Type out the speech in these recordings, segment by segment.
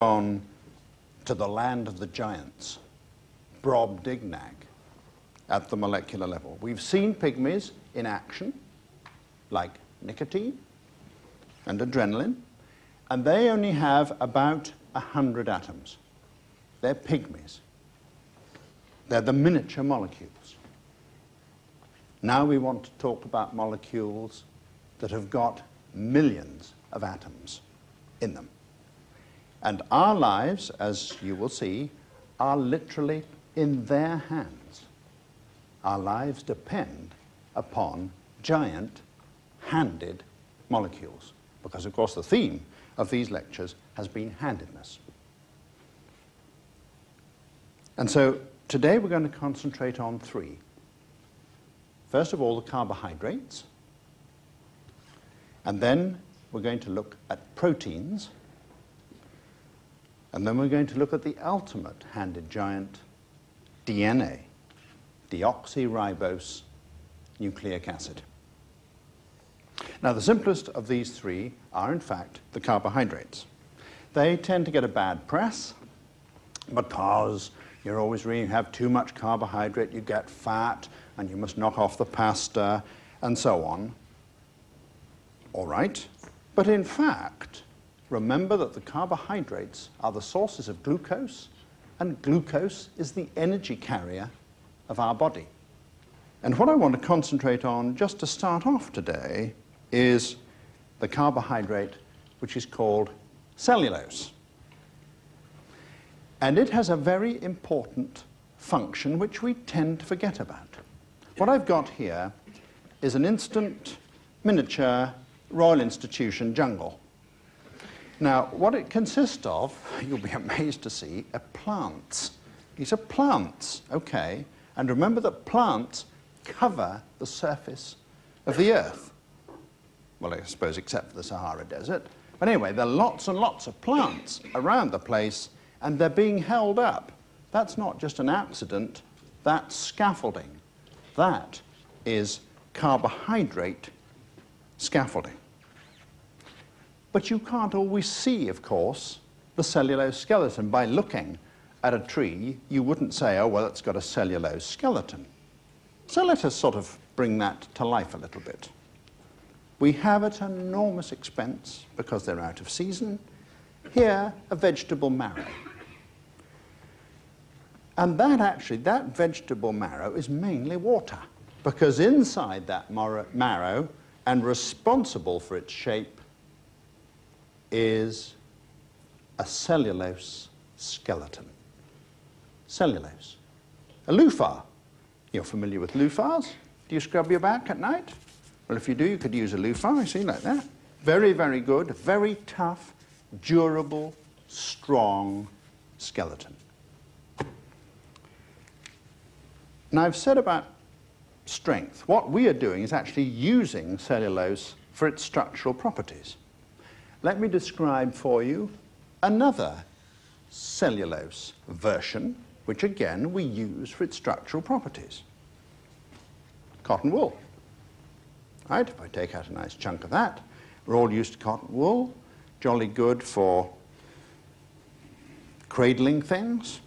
On to the land of the giants, Brobdingnag, at the molecular level. We've seen pygmies in action, like nicotine and adrenaline, and they only have about 100 atoms. They're pygmies. They're the miniature molecules. Now we want to talk about molecules that have got millions of atoms in them. And our lives, as you will see, are literally in their hands. Our lives depend upon giant handed molecules, because of course the theme of these lectures has been handedness. And so today we're going to concentrate on three. First of all, the carbohydrates, and then we're going to look at proteins, and then we're going to look at the ultimate handed giant, DNA, deoxyribose nucleic acid. Now, the simplest of these three are, in fact, the carbohydrates. They tend to get a bad press because you're always reading, you have too much carbohydrate, you get fat, and you must knock off the pasta, and so on. All right. But in fact, remember that the carbohydrates are the sources of glucose, and glucose is the energy carrier of our body. And what I want to concentrate on just to start off today is the carbohydrate which is called cellulose. And it has a very important function which we tend to forget about. What I've got here is an instant miniature Royal Institution jungle. Now, what it consists of, you'll be amazed to see, are plants. These are plants, okay? And remember that plants cover the surface of the earth. Well, I suppose except for the Sahara Desert. But anyway, there are lots and lots of plants around the place, and they're being held up. That's not just an accident, that's scaffolding. That is carbohydrate scaffolding. But you can't always see, of course, the cellulose skeleton. By looking at a tree, you wouldn't say, oh, well, it's got a cellulose skeleton. So let us sort of bring that to life a little bit. We have at enormous expense, because they're out of season, here a vegetable marrow. And that vegetable marrow is mainly water, because inside that marrow, and responsible for its shape, is a cellulose skeleton. Cellulose. A loofah. You're familiar with loofahs? Do you scrub your back at night? Well, if you do, you could use a loofah, I see, like that. Very, very good, very tough, durable, strong skeleton. Now, I've said about strength. What we are doing is actually using cellulose for its structural properties. Let me describe for you another cellulose version, which again we use for its structural properties. Cotton wool. Right, if I take out a nice chunk of that, we're all used to cotton wool, jolly good for cradling things,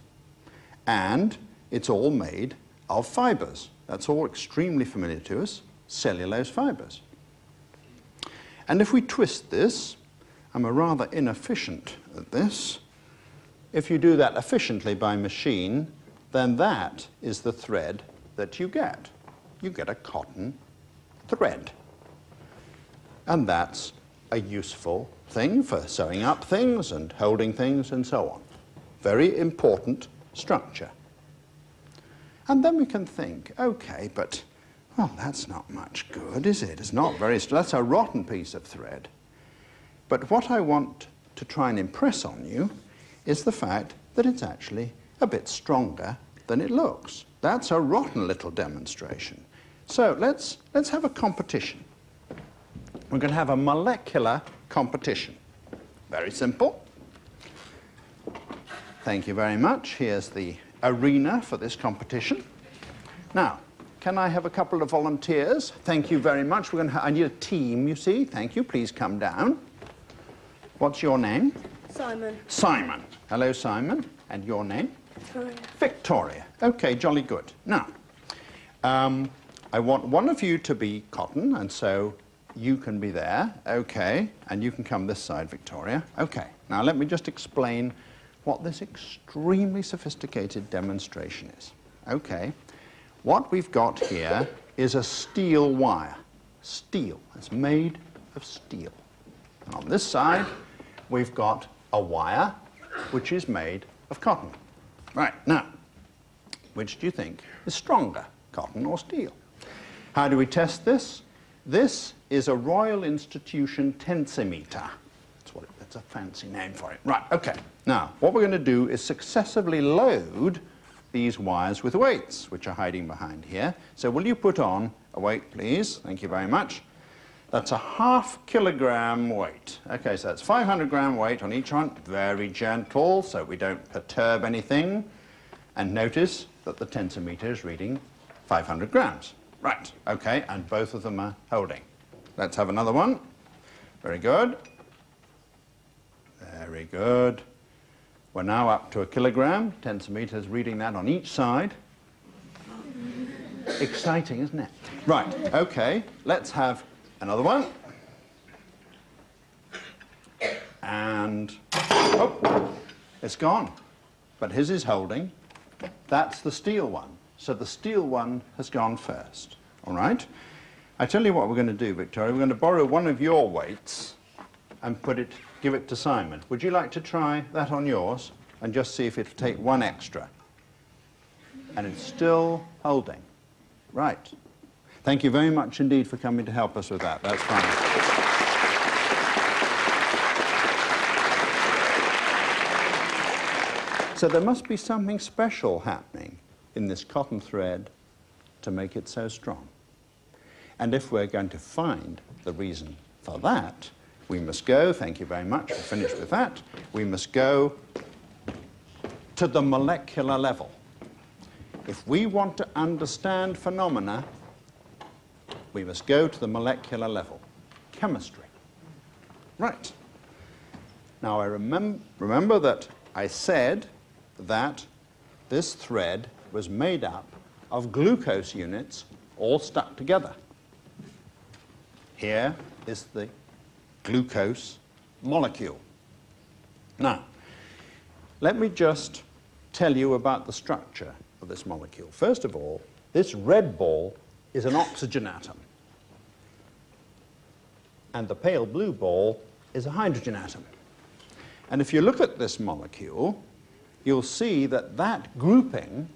and it's all made of fibers. That's all extremely familiar to us, cellulose fibers. And if we twist this, I'm a rather inefficient at this. If you do that efficiently by machine, then that is the thread that you get. You get a cotton thread. And that's a useful thing for sewing up things and holding things and so on. Very important structure. And then we can think, okay, but, well, that's not much good, is it? It's not very, that's a rotten piece of thread. But what I want to try and impress on you is the fact that it's actually a bit stronger than it looks. That's a rotten little demonstration. So let's have a competition. We're going to have a molecular competition. Very simple. Thank you very much. Here's the arena for this competition. Now, can I have a couple of volunteers? Thank you very much. I need a team, you see. Thank you. Please come down. What's your name? Simon. Simon. Hello, Simon. And your name? Victoria. Victoria. Okay, jolly good. Now, I want one of you to be Cotton, and so you can be there. Okay, and you can come this side, Victoria. Okay, now let me just explain what this extremely sophisticated demonstration is. Okay, what we've got here is a steel wire. Steel. It's made of steel. And on this side, we've got a wire which is made of cotton. Right, now, which do you think is stronger, cotton or steel? How do we test this? This is a Royal Institution tensimeter. That's a fancy name for it. Right, okay. Now, what we're going to do is successively load these wires with weights, which are hiding behind here. So will you put on a weight, please? Thank you very much. That's a ½ kilogram weight. Okay, so that's 500-gram weight on each one. Very gentle, so we don't perturb anything. And notice that the tensimeter is reading 500 grams. Right, okay, and both of them are holding. Let's have another one. Very good. Very good. We're now up to a kilogram. Tensimeter is reading that on each side. Exciting, isn't it? Right, okay, let's have another one. And, oh, it's gone. But his is holding. That's the steel one. So the steel one has gone first, all right? I tell you what we're going to do, Victoria. We're going to borrow one of your weights and give it to Simon. Would you like to try that on yours and just see if it'll take one extra? And it's still holding. Right. Thank you very much indeed for coming to help us with that. That's fine. So there must be something special happening in this cotton thread to make it so strong. And if we're going to find the reason for that, we must go, thank you very much, we're finished with that, we must go to the molecular level. If we want to understand phenomena, we must go to the molecular level. Chemistry. Right. Now I remember that I said that this thread was made up of glucose units all stuck together. Here is the glucose molecule. Now, let me just tell you about the structure of this molecule. First of all, this red ball is an oxygen atom. And the pale blue ball is a hydrogen atom. And if you look at this molecule, you'll see that that grouping,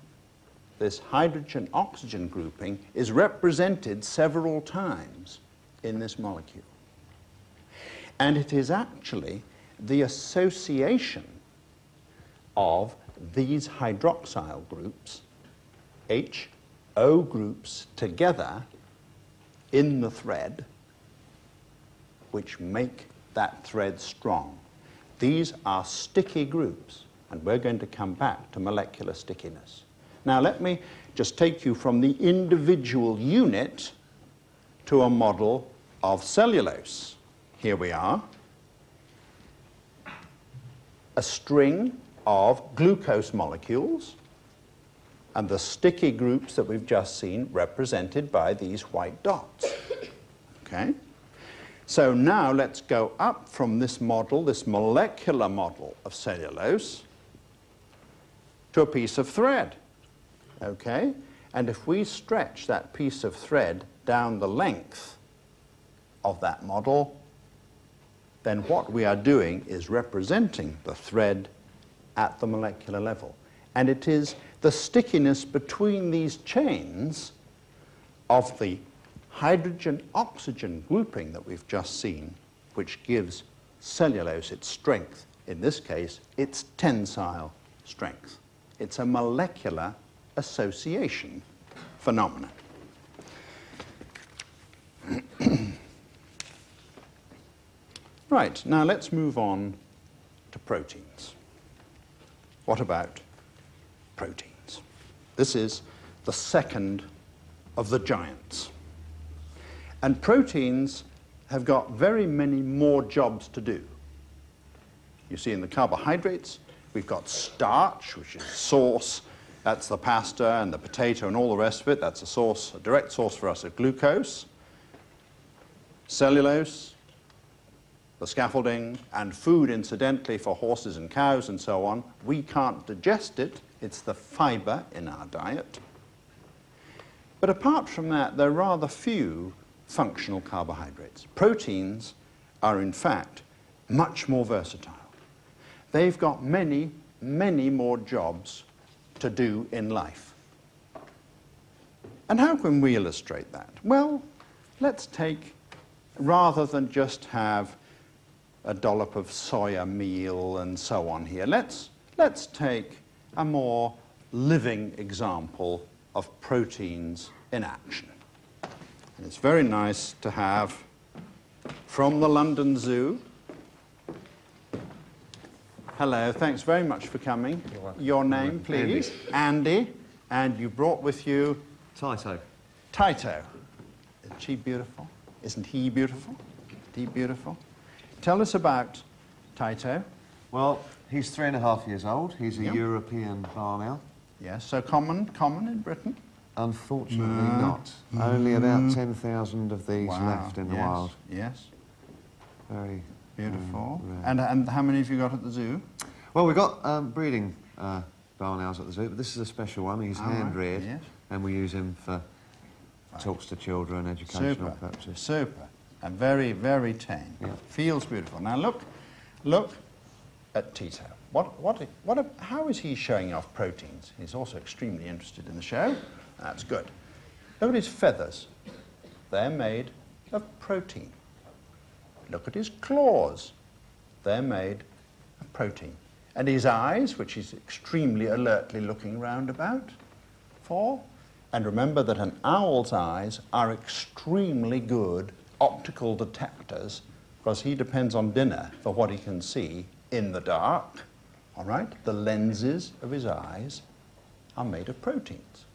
this hydrogen-oxygen grouping, is represented several times in this molecule. And it is actually the association of these hydroxyl groups, HO groups, together in the thread, which make that thread strong. These are sticky groups, and we're going to come back to molecular stickiness. Now let me just take you from the individual unit to a model of cellulose. Here we are. A string of glucose molecules, and the sticky groups that we've just seen represented by these white dots. Okay? So now let's go up from this model, this molecular model of cellulose, to a piece of thread. Okay? And if we stretch that piece of thread down the length of that model, then what we are doing is representing the thread at the molecular level. And it is the stickiness between these chains of the hydrogen-oxygen grouping that we've just seen, which gives cellulose its strength. In this case, its tensile strength. It's a molecular association phenomenon. Right, now let's move on to proteins. What about proteins? This is the second of the giants. And proteins have got very many more jobs to do. You see in the carbohydrates, we've got starch, which is source. That's the pasta and the potato and all the rest of it. That's a source, a direct source for us of glucose. Cellulose, the scaffolding, and food, incidentally, for horses and cows and so on. We can't digest it. It's the fiber in our diet. But apart from that, there are rather few functional carbohydrates. Proteins are, in fact, much more versatile. They've got many, many more jobs to do in life. And how can we illustrate that? Well, let's take, rather than just have a dollop of soya meal and so on here, let's take a more living example of proteins in action. And it's very nice to have, from the London Zoo. Hello, thanks very much for coming. Your name, please? Andy. And you brought with you? Tyto. Tyto. Isn't she beautiful? Isn't he beautiful? Isn't he beautiful? Tell us about Tyto. Well, he's 3.5 years old. He's a Yep. European barn owl. Yes, so common in Britain? Unfortunately not. Only about 10,000 of these left in the wild. Yes. Very Beautiful. rare. And how many have you got at the zoo? Well, we've got breeding barn owls at the zoo, but this is a special one. He's hand-reared, yes. and we use him for talks to children, educational purposes. Super. And very, very tame. Yeah. Feels beautiful. Now look at Tito. How is he showing off proteins? He's also extremely interested in the show. That's good. Look at his feathers. They're made of protein. Look at his claws. They're made of protein. And his eyes, which he's extremely alertly looking round about for. And remember that an owl's eyes are extremely good optical detectors, because he depends on dinner for what he can see in the dark. All right? The lenses of his eyes are made of proteins.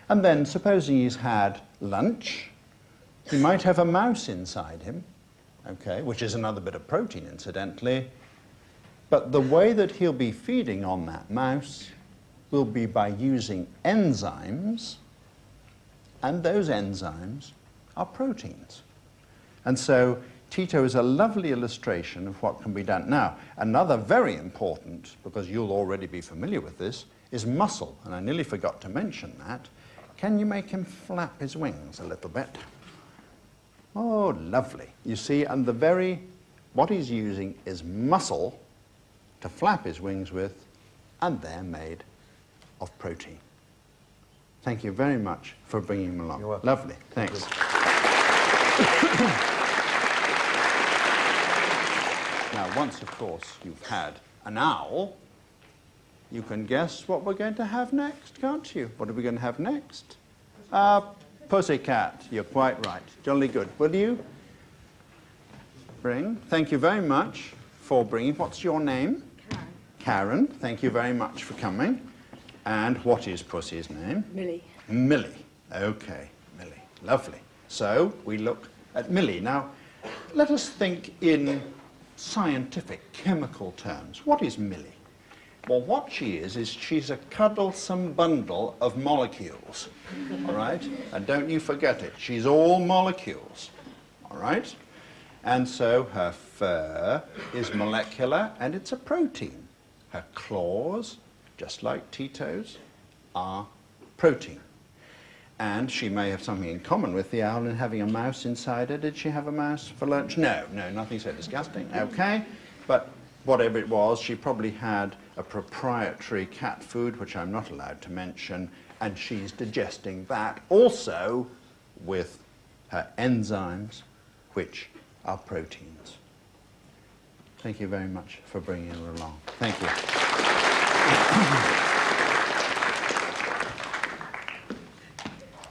And then, supposing he's had lunch, he might have a mouse inside him, okay, which is another bit of protein, incidentally. But the way that he'll be feeding on that mouse will be by using enzymes, and those enzymes are proteins. And so Tito is a lovely illustration of what can be done. Now, another very important, because you'll already be familiar with this, is muscle. And I nearly forgot to mention that. Can you make him flap his wings a little bit? Oh, lovely. You see, and what he's using is muscle to flap his wings with, and they're made of protein. Thank you very much for bringing him along. You're welcome. Lovely. Thanks. Now, once, of course, you've had an owl, you can guess what we're going to have next, can't you? What are we going to have next? Pussycat. You're quite right. Jolly good. Will you bring? Thank you very much for bringing. What's your name? Karen. Karen. Thank you very much for coming. And what is Pussy's name? Millie. Millie. Okay, Millie. Lovely. So we look at Millie. Now, let us think in scientific, chemical terms. What is Millie? Well, what she is she's a cuddlesome bundle of molecules, all right? And don't you forget it, she's all molecules, all right? And so her fur is molecular, and it's a protein. Her claws, just like Tito's, are protein. And she may have something in common with the owl in having a mouse inside her. Did she have a mouse for lunch? No, nothing so disgusting. Okay, but whatever it was, she probably had a proprietary cat food, which I'm not allowed to mention, and she's digesting that also with her enzymes, which are proteins. Thank you very much for bringing her along. Thank you.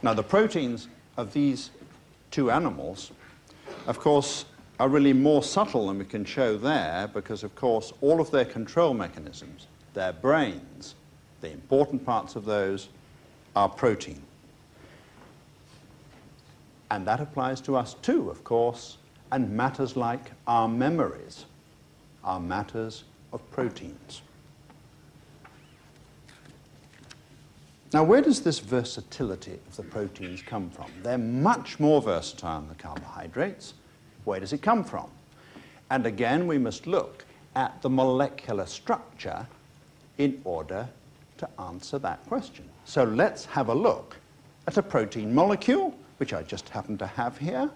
Now, the proteins of these two animals, of course, are really more subtle than we can show there, because, of course, all of their control mechanisms, their brains, the important parts of those, are protein. And that applies to us too, of course, and matters like our memories are matters of proteins. Now, where does this versatility of the proteins come from? They're much more versatile than the carbohydrates. Where does it come from? And again, we must look at the molecular structure in order to answer that question. So let's have a look at a protein molecule, which I just happen to have here.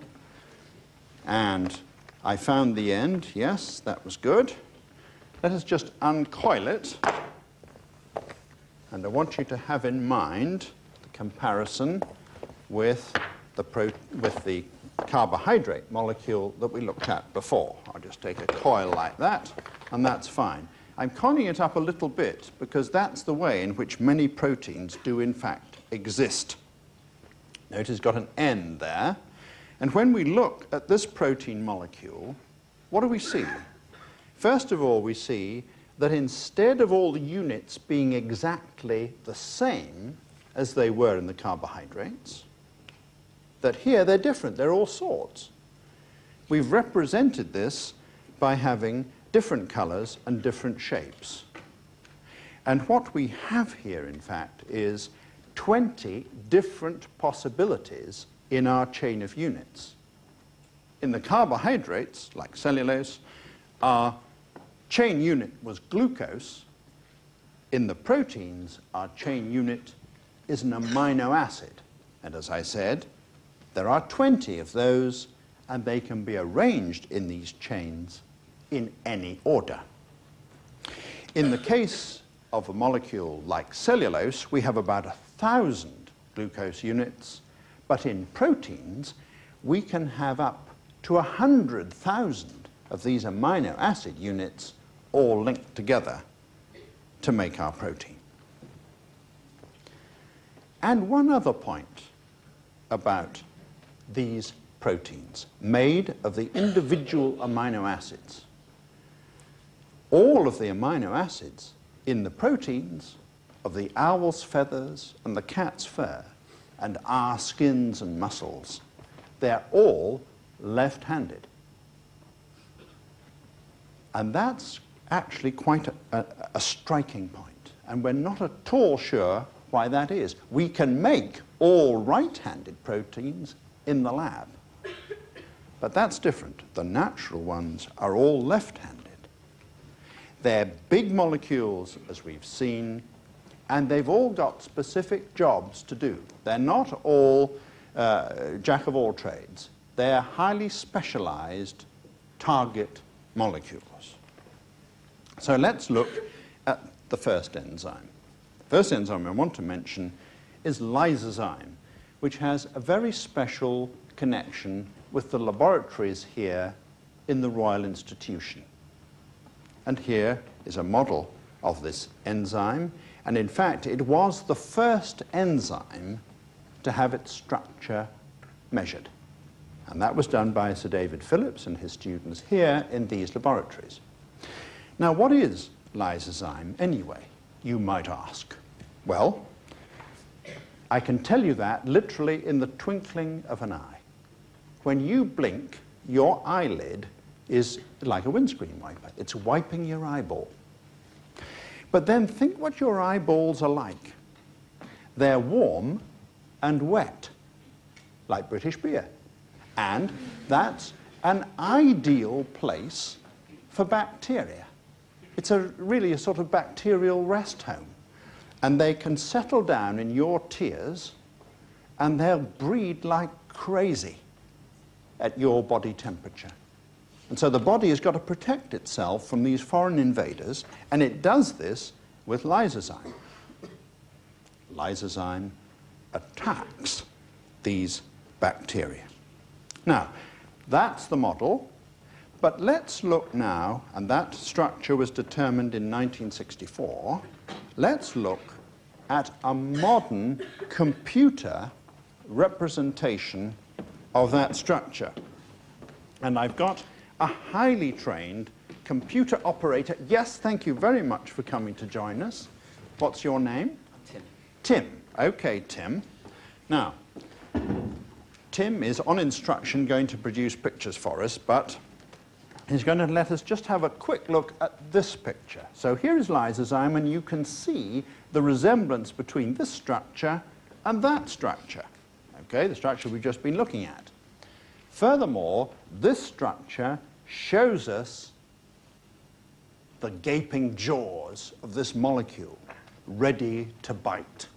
And I found the end. Yes, that was good. Let us just uncoil it. And I want you to have in mind the comparison with the carbohydrate molecule that we looked at before. I'll just take a coil like that, and that's fine. I'm coiling it up a little bit because that's the way in which many proteins do in fact exist. Notice it's got an end there. And when we look at this protein molecule, what do we see? First of all, we see that instead of all the units being exactly the same as they were in the carbohydrates, that here they're different, they're all sorts. We've represented this by having different colors and different shapes. And what we have here, in fact, is 20 different possibilities in our chain of units. In the carbohydrates, like cellulose, our chain unit was glucose. In the proteins, our chain unit is an amino acid. And as I said, there are 20 of those, and they can be arranged in these chains in any order. In the case of a molecule like cellulose, we have about 1,000 glucose units, but in proteins, we can have up to 100,000 of these amino acid units all linked together to make our protein. And one other point about these proteins made of the individual amino acids. All of the amino acids in the proteins of the owl's feathers and the cat's fur and our skins and muscles, they're all left-handed. And that's actually quite a striking point. And we're not at all sure why that is. We can make all right-handed proteins in the lab. But that's different. The natural ones are all left-handed. They're big molecules, as we've seen, and they've all got specific jobs to do. They're not all jack-of-all trades. They're highly specialized target molecules. So let's look at the first enzyme. The first enzyme I want to mention is lysozyme, which has a very special connection with the laboratories here in the Royal Institution. And here is a model of this enzyme. And in fact, it was the first enzyme to have its structure measured. And that was done by Sir David Phillips and his students here in these laboratories. Now, what is lysozyme anyway, you might ask? Well, I can tell you that literally in the twinkling of an eye. When you blink, your eyelid is like a windscreen wiper. It's wiping your eyeball. But then think what your eyeballs are like. They're warm and wet, like British beer. And that's an ideal place for bacteria. It's really a sort of bacterial rest home. And they can settle down in your tears, and they'll breed like crazy at your body temperature. And so the body has got to protect itself from these foreign invaders, and it does this with lysozyme. Lysozyme attacks these bacteria. Now, that's the model, but let's look now, and that structure was determined in 1964, let's look at a modern computer representation of that structure. And I've got a highly trained computer operator. Yes, thank you very much for coming to join us. What's your name? Tim. Tim. Okay, Tim. Now, Tim is on instruction going to produce pictures for us, but is going to let us just have a quick look at this picture. So here is lysozyme, and you can see the resemblance between this structure and that structure, okay, the structure we've just been looking at. Furthermore, this structure shows us the gaping jaws of this molecule, ready to bite.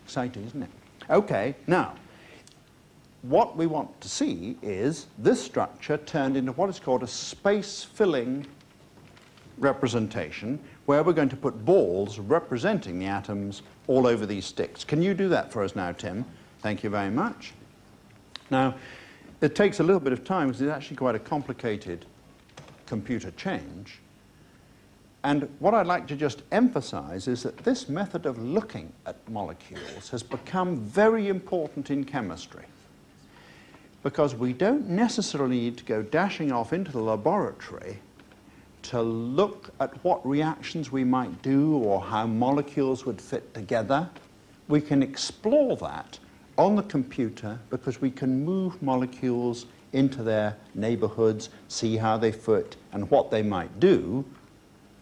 Exciting, isn't it? Okay, now, what we want to see is this structure turned into what is called a space-filling representation, where we're going to put balls representing the atoms all over these sticks. Can you do that for us now, Tim? Thank you very much. Now, it takes a little bit of time because it's actually quite a complicated computer change. And what I'd like to just emphasize is that this method of looking at molecules has become very important in chemistry, because we don't necessarily need to go dashing off into the laboratory to look at what reactions we might do or how molecules would fit together. We can explore that on the computer because we can move molecules into their neighborhoods, see how they fit and what they might do,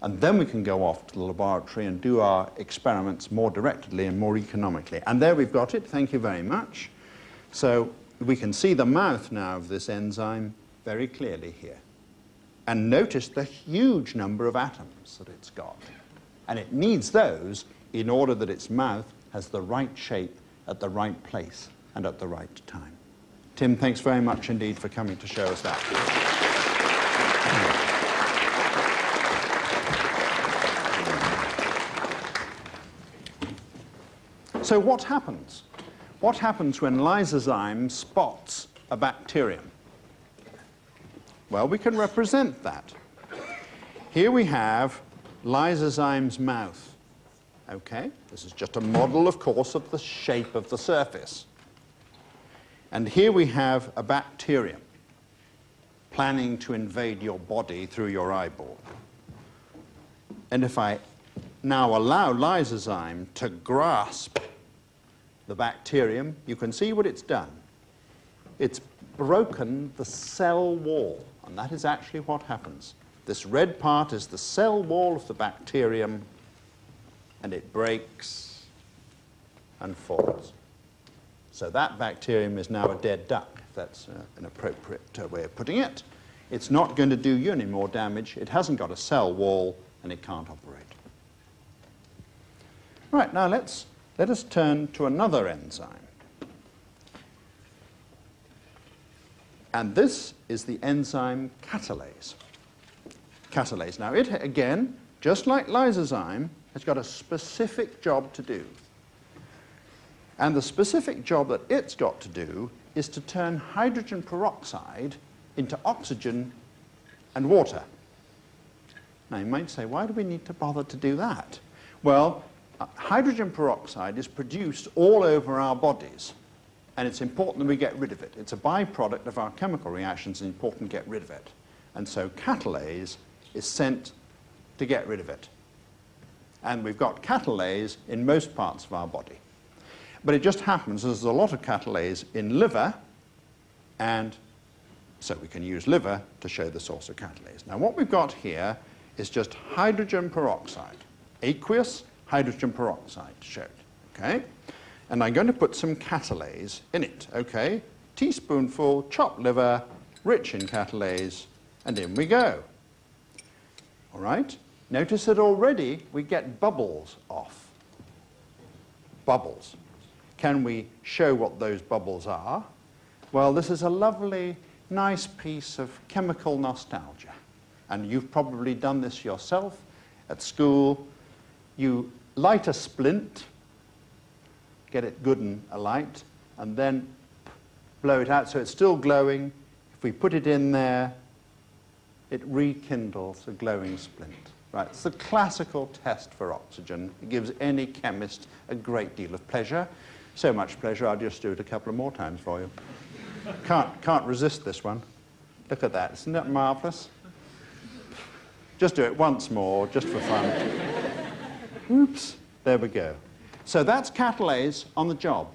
and then we can go off to the laboratory and do our experiments more directly and more economically. And there we've got it. Thank you very much. So we can see the mouth now of this enzyme very clearly here. And notice the huge number of atoms that it's got. And it needs those in order that its mouth has the right shape at the right place and at the right time. Tim, thanks very much indeed for coming to show us that. So what happens? What happens when lysozyme spots a bacterium? Well, we can represent that. Here we have lysozyme's mouth. Okay, this is just a model, of course, of the shape of the surface. And here we have a bacterium planning to invade your body through your eyeball. And if I now allow lysozyme to grasp the bacterium, you can see what it's done. It's broken the cell wall, and that is actually what happens. This red part is the cell wall of the bacterium, and it breaks and falls. So that bacterium is now a dead duck, if that's an appropriate way of putting it. It's not going to do you any more damage. It hasn't got a cell wall, and it can't operate. Right, now let us turn to another enzyme. And this is the enzyme catalase. Catalase. Now it, again, just like lysozyme, has got a specific job to do. And the specific job that it's got to do is to turn hydrogen peroxide into oxygen and water. Now you might say, why do we need to bother to do that? Well, hydrogen peroxide is produced all over our bodies, and it's important that we get rid of it. It's a byproduct of our chemical reactions, and it's important to get rid of it. And so catalase is sent to get rid of it. And we've got catalase in most parts of our body. But it just happens there's a lot of catalase in liver, and so we can use liver to show the source of catalase. Now what we've got here is just hydrogen peroxide, aqueous hydrogen peroxide showed, okay? And I'm going to put some catalase in it, okay? Teaspoonful chopped liver, rich in catalase, and in we go. All right? Notice that already we get bubbles off. Bubbles. Can we show what those bubbles are? Well, this is a lovely, nice piece of chemical nostalgia. And you've probably done this yourself at school. You light a splint, get it good and alight, and then blow it out so it's still glowing. If we put it in there, it rekindles a glowing splint. Right, it's the classical test for oxygen. It gives any chemist a great deal of pleasure. So much pleasure, I'll just do it a couple of more times for you. Can't resist this one. Look at that, isn't that marvelous? Just do it once more, just for fun. Oops, there we go. So that's catalase on the job.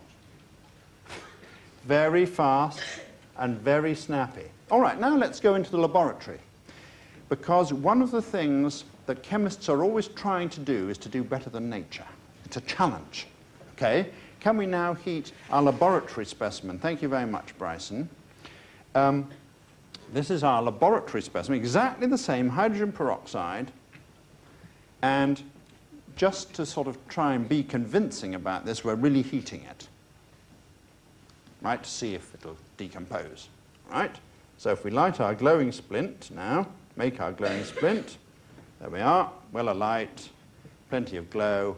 Very fast and very snappy. All right, now let's go into the laboratory, because one of the things that chemists are always trying to do is to do better than nature. It's a challenge, okay? Can we now heat our laboratory specimen? Thank you very much, Bryson. This is our laboratory specimen, exactly the same hydrogen peroxide, and just to sort of try and be convincing about this, we're really heating it, right, to see if it'll decompose, right? So if we light our glowing splint now, make our glowing splint, there we are, well alight, plenty of glow,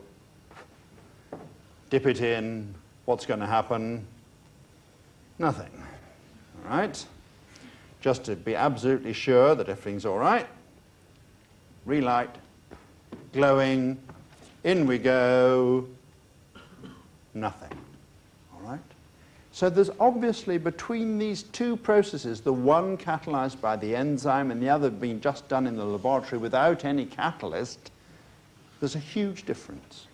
dip it in, what's going to happen? Nothing, all right? Just to be absolutely sure that everything's all right, relight, glowing, in we go, nothing, all right? So there's obviously between these two processes, the one catalyzed by the enzyme and the other being just done in the laboratory without any catalyst, there's a huge difference.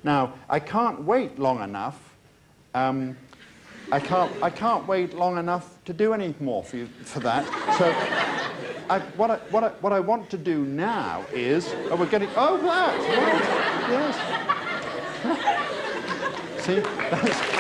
Now, I can't wait long enough. I can't wait long enough to do any more for that. So, what I want to do now is, we're getting, that, right, yes. See, that's.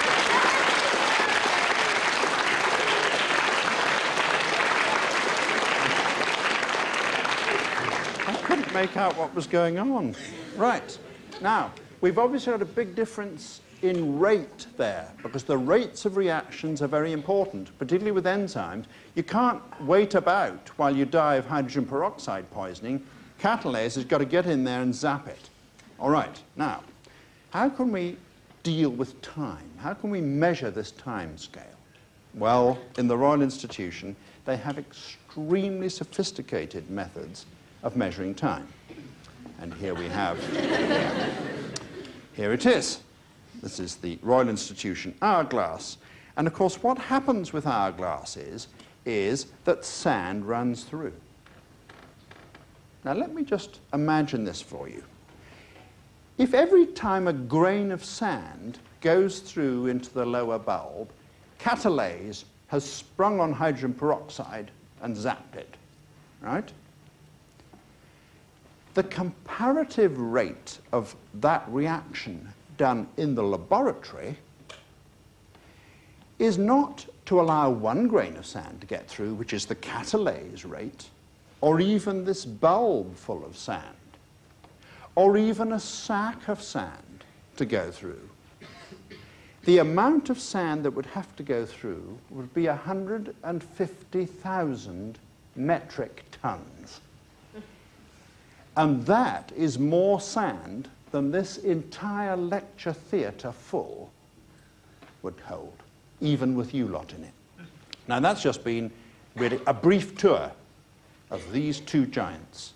I couldn't make out what was going on. Right, now, we've obviously got a big difference in rate there, because the rates of reactions are very important, particularly with enzymes. You can't wait about while you die of hydrogen peroxide poisoning. Catalase has got to get in there and zap it. All right, now, how can we deal with time? How can we measure this time scale? Well, in the Royal Institution, they have extremely sophisticated methods of measuring time. And here we have, here it is. This is the Royal Institution hourglass. And of course, what happens with hourglasses is that sand runs through. Now, let me just imagine this for you. If every time a grain of sand goes through into the lower bulb, catalase has sprung on hydrogen peroxide and zapped it, right? The comparative rate of that reaction done in the laboratory is not to allow one grain of sand to get through, which is the catalase rate, or even this bulb full of sand, or even a sack of sand to go through. The amount of sand that would have to go through would be 150,000 metric tons. And that is more sand than this entire lecture theatre full would hold, even with you lot in it. Now, that's just been really a brief tour of these two giants.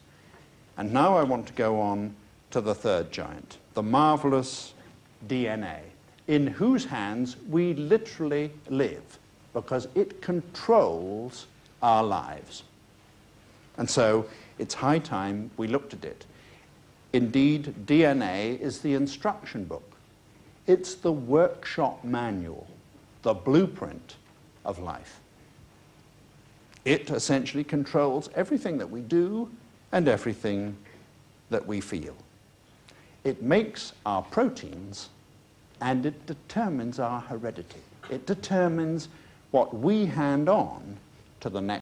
And now I want to go on to the third giant, the marvelous DNA, in whose hands we literally live, because it controls our lives. And so it's high time we looked at it. Indeed, DNA is the instruction book. It's the workshop manual, the blueprint of life. It essentially controls everything that we do and everything that we feel. It makes our proteins, and it determines our heredity. It determines what we hand on to the next